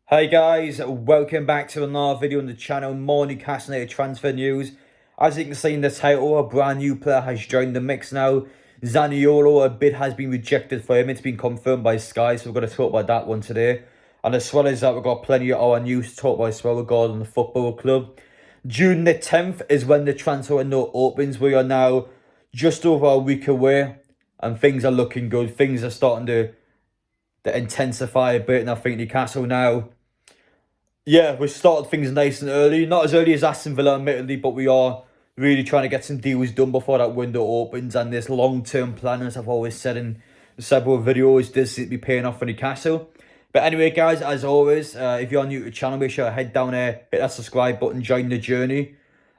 Hi guys, welcome back to another video on the channel. More Newcastle United transfer news. As you can see in the title, a brand new player has joined the mix now. Zaniolo, a bid has been rejected for him. It's been confirmed by Sky, so we're going to talk about that one today. And as well as that, we've got plenty of our news to talk about as well regarding the football club. June the 10th is when the transfer window opens. We are now just over a week away, and things are looking good. Things are starting to intensify a bit, and I think Newcastle now, yeah, we started things nice and early. Not as early as Aston Villa, admittedly, but we are really trying to get some deals done before that window opens. And this long-term plan, as I've always said in several videos, does seem to be paying off for Newcastle. But anyway, guys, as always, if you're new to the channel, make sure to head down there, hit that subscribe button, join the journey.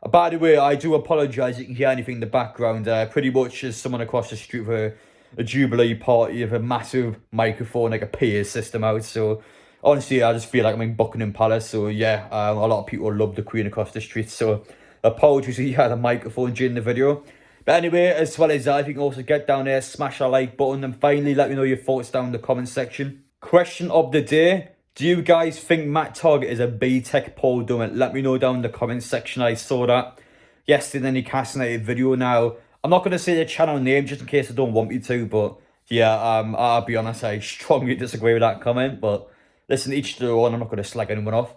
By the way, I do apologise if you can hear anything in the background. Pretty much as someone across the street for a Jubilee party of a massive microphone, like a PA system out. So honestly, I just feel like I'm in Buckingham Palace. So yeah, a lot of people love the Queen across the street. So apologies if you had a microphone during the video. But anyway, as well as that, if you can also get down there, smash that like button, and finally let me know your thoughts down in the comment section. Question of the day: do you guys think Matt Target is a B-Tech Paul Dummett? Let me know down in the comment section. I saw that yesterday in the Newcastle United video. Now, I'm not going to say the channel name just in case I don't want me to, but yeah, I'll be honest, I strongly disagree with that comment. But listen, each to their own. I'm not going to slag anyone off.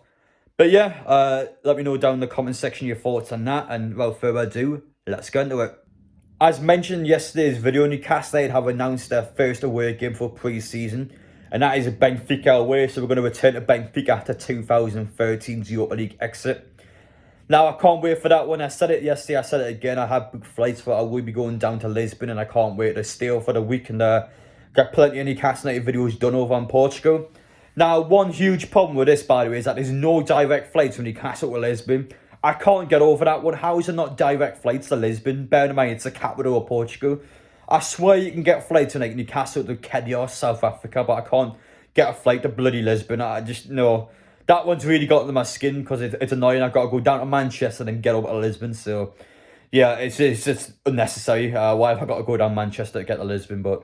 But yeah, let me know down in the comment section your thoughts on that. And without further ado, let's get into it. As mentioned in yesterday's video, Newcastle United have announced their first away game for pre-season, and that is a Benfica away. So we're going to return to Benfica after 2013's Europa League exit. Now, I can't wait for that one. I said it yesterday, I said it again. I have booked flights for I will be going down to Lisbon, and I can't wait to stay for the week and get plenty of Newcastle United videos done over in Portugal. Now, one huge problem with this, by the way, is that there's no direct flights from Newcastle to Lisbon. I can't get over that one. How is there not direct flights to Lisbon? Bear in mind, it's the capital of Portugal. I swear you can get flights to like Newcastle to Kenya or South Africa, but I can't get a flight to bloody Lisbon. I just, no. That one's really got under my skin because it's annoying. I've got to go down to Manchester and then get over to Lisbon. So, yeah, it's just unnecessary. Why have I got to go down Manchester to get to Lisbon? But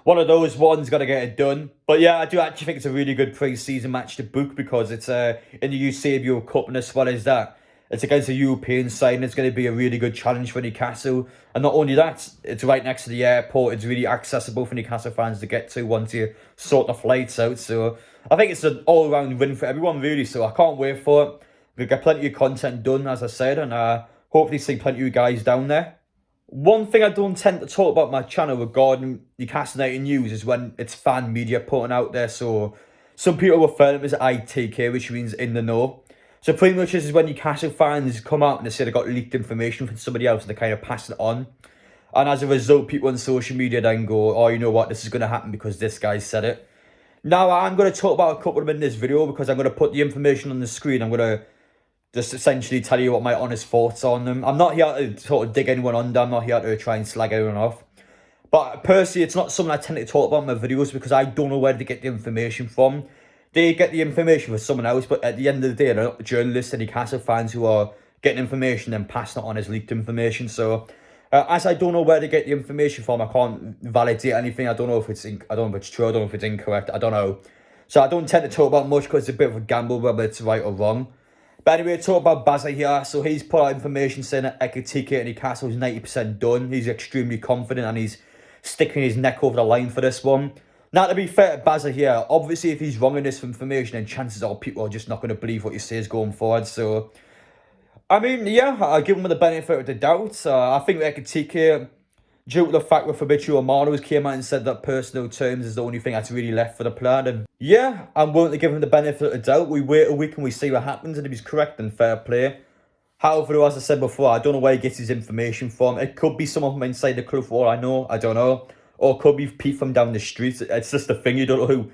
one of those ones, got to get it done. But yeah, I do actually think it's a really good pre-season match to book because it's in the UCAB Cup, and as well as that, it's against a European side, and it's going to be a really good challenge for Newcastle. And not only that, it's right next to the airport. It's really accessible for Newcastle fans to get to once you sort the flights out. So I think it's an all-round win for everyone, really. So I can't wait for it. We'll get plenty of content done, as I said, and hopefully see plenty of you guys down there. One thing I don't tend to talk about my channel regarding Newcastle United news is when it's fan media putting out there. So some people refer to them as ITK, which means in the know. So pretty much this is when Newcastle fans come out and they say they got leaked information from somebody else and they kind of pass it on. And as a result, people on social media then go, oh, you know what, this is going to happen because this guy said it. Now, I'm going to talk about a couple of them in this video because I'm going to put the information on the screen. I'm going to just essentially tell you what my honest thoughts on them. I'm not here to sort of dig anyone under. I'm not here to try and slag everyone off. But personally, it's not something I tend to talk about in my videos because I don't know where to get the information from. They get the information from someone else, but at the end of the day, they're not journalists and Newcastle fans who are getting information and passing it on as leaked information. So, as I don't know where to get the information from, I can't validate anything. I don't know if it's true. I don't know if it's incorrect. I don't know. So I don't tend to talk about much because it's a bit of a gamble whether it's right or wrong. But anyway, talk about bazarya here. So he's put out information saying that Ekitike at Newcastle is 90% done. He's extremely confident and he's sticking his neck over the line for this one. Now, to be fair to Bazza here, obviously if he's wrong in this information, then chances are people are just not going to believe what he says going forward. So, I mean, yeah, I'll give him the benefit of the doubt. I think Ekitike, due to the fact that Fabrizio Romano came out and said that personal terms is the only thing that's really left for the player, then yeah, I'm willing to give him the benefit of the doubt. We wait a week and we see what happens, and if he's correct, then fair play. However, though, as I said before, I don't know where he gets his information from. It could be someone from inside the club for all I know. I don't know. Or it could be people from down the street. It's just a thing. You don't know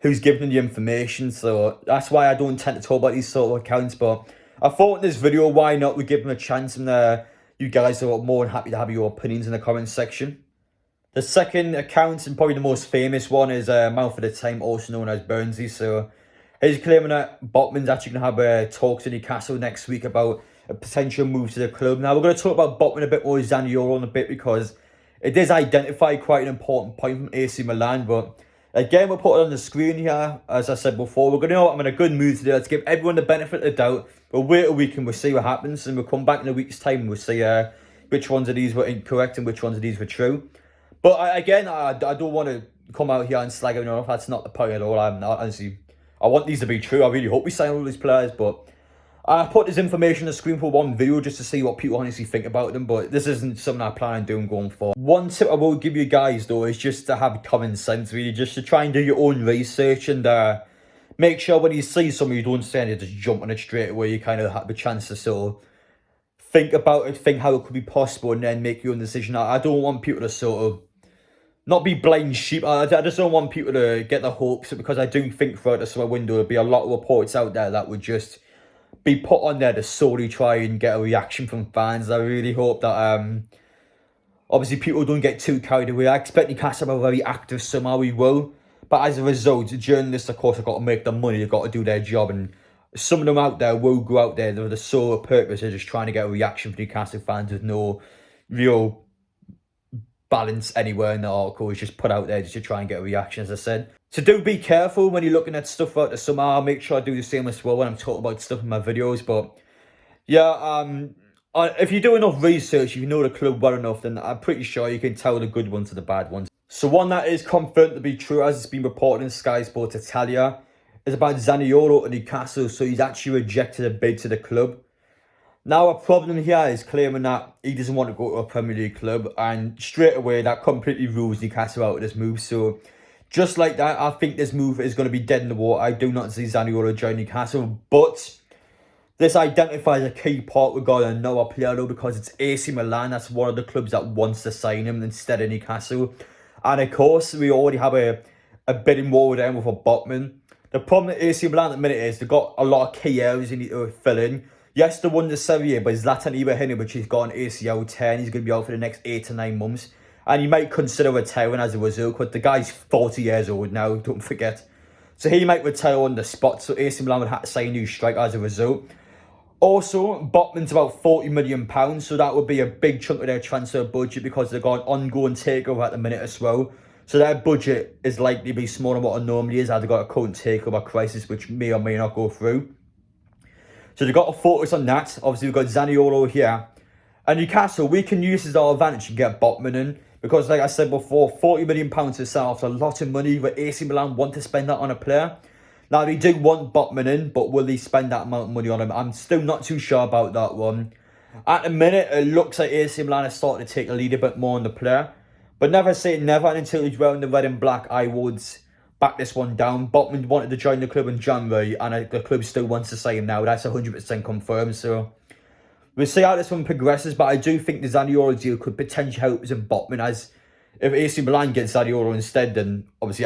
who's giving the information. So that's why I don't tend to talk about these sort of accounts. But I thought in this video, why not? We give them a chance, and you guys are more than happy to have your opinions in the comments section. The second account, and probably the most famous one, is Mouth of the Time, also known as Burnsie. So he's claiming that Botman's actually going to have talks to Newcastle next week about a potential move to the club. Now, we're going to talk about Botman a bit more, Zaniolo in a bit, because it does identify quite an important point from AC Milan, but Again, we'll put it on the screen here. As I said before, we're going to know I'm in a good mood today. Let's give everyone the benefit of the doubt. We'll wait a week and we'll see what happens. And we'll come back in a week's time and we'll see which ones of these were incorrect and which ones of these were true. But I don't want to come out here and slag everyone off. That's not the point at all. Honestly, I want these to be true. I really hope we sign all these players. But I put this information on the screen for one video just to see what people honestly think about them, but this isn't something I plan on doing going forward. One tip I will give you guys though is just to have common sense, really, just to try and do your own research and make sure when you see something, you don't stand there just jump on it straight away. You kind of have the chance to sort of think about it, think how it could be possible, and then make your own decision. I don't want people to sort of not be blind sheep. I just don't want people to get the hopes, because I do think throughout the summer window there'll be a lot of reports out there that would just be put on there to solely try and get a reaction from fans. I really hope that obviously people don't get too carried away. I expect Newcastle to have a very active summer, we will. But as a result, journalists, of course, have got to make their money, they've got to do their job, and some of them out there will go out there with the sole purpose of just trying to get a reaction from Newcastle fans with no real balance anywhere in the article. It's just put out there just to try and get a reaction, as I said. So do be careful when you're looking at stuff out the summer. I'll make sure I do the same as well when I'm talking about stuff in my videos. But yeah, if you do enough research, if you know the club well enough, then I'm pretty sure you can tell the good ones and the bad ones. So one that is confirmed to be true, as it's been reported in Sky Sports Italia, is about Zaniolo at Newcastle. So he's actually rejected a bid to the club. Now, a problem here is claiming that he doesn't want to go to a Premier League club, and straight away that completely rules Newcastle out of this move. So just like that, I think this move is going to be dead in the water. I do not see Zaniolo join Newcastle, but this identifies a key part regarding another player though, because it's AC Milan. That's one of the clubs that wants to sign him instead of Newcastle. And of course, we already have a bidding war with them with a Botman. The problem with AC Milan at the minute is they've got a lot of key areas they need to fill in. Yes, they won the Serie A, but Zlatan Ibrahimovic, he's got an ACL tear. He's going to be out for the next 8 to 9 months. And he might consider retiring as a result, because the guy's 40 years old now, don't forget. So he might retire on the spot, so AC Milan would have to sign a new striker as a result. Also, Botman's about £40 million, so that would be a big chunk of their transfer budget, because they've got an ongoing takeover at the minute as well. So their budget is likely to be smaller than what it normally is, as they've got a current takeover crisis, which may or may not go through. So they've got to focus on that. Obviously, we've got Zaniolo here. And Newcastle, we can use this as our advantage and get Botman in. Because, like I said before, £40 million to sell off is a lot of money, but AC Milan want to spend that on a player. Now, they do want Botman in, but will they spend that amount of money on him? I'm still not too sure about that one. At the minute, it looks like AC Milan is starting to take the lead a bit more on the player. But never say never, and until he's wearing the red and black, I would back this one down. Botman wanted to join the club in January, and the club still wants to sign him now. That's 100% confirmed, so we'll see how this one progresses. But I do think the Zaniolo deal could potentially help us in Botman, as if AC Milan gets Zaniolo instead, then obviously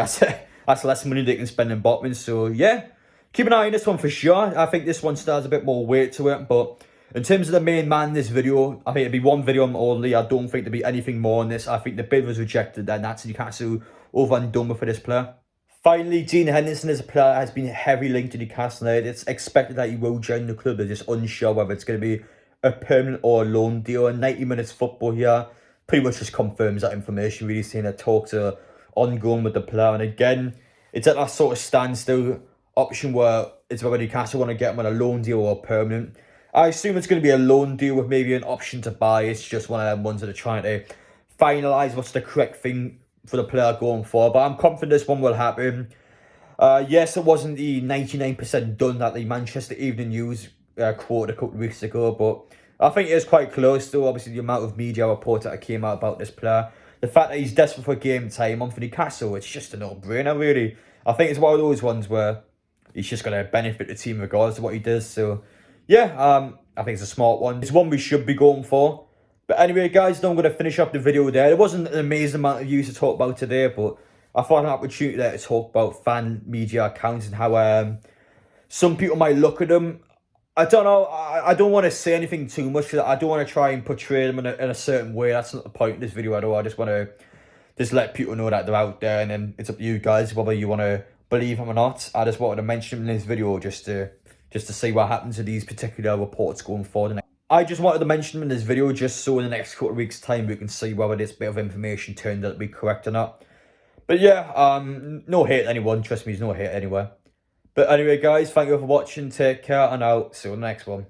that's less money they can spend in Botman. So yeah, keep an eye on this one for sure. I think this one still has a bit more weight to it, but in terms of the main man in this video, I think it'd be one video only. I don't think there'd be anything more on this. I think the bid was rejected, and that's Newcastle over and done with for this player. Finally, Dean Henderson as a player has been heavily linked to Newcastle United. It's expected that he will join the club. They're just unsure whether it's going to be a permanent or a loan deal. And 90 minutes football here pretty much just confirms that information, really, saying that talks are ongoing with the player. And again, it's at that sort of standstill option where it's whether Newcastle want to get him on a loan deal or permanent. I assume it's going to be a loan deal with maybe an option to buy. It's just one of them ones that are trying to finalise what's the correct thing for the player going forward. But I'm confident this one will happen. Yes, it wasn't the 99% done that the Manchester Evening News quoted a couple of weeks ago, but I think it is quite close to obviously the amount of media reports that came out about this player. The fact that he's desperate for game time on for Newcastle, it's just a no-brainer, really. I think it's one of those ones where he's just going to benefit the team regardless of what he does. So yeah, I think it's a smart one. It's one we should be going for. But anyway, guys, I'm going to finish up the video there. There wasn't an amazing amount of views to talk about today, but I thought an opportunity there to talk about fan media accounts and how some people might look at them. I don't know. I don't want to say anything too much, because I don't want to try and portray them in a certain way. That's not the point of this video at all. I just want to let people know that they're out there, and then it's up to you guys whether you want to believe them or not. I just wanted to mention them in this video just to see what happens to these particular reports going forward. I just wanted to mention them in this video just so in the next couple of weeks' time we can see whether this bit of information turned out to be correct or not. But yeah, no hate anyone. Trust me, there's no hate anywhere. But anyway, guys, thank you for watching. Take care, and I'll see you on the next one.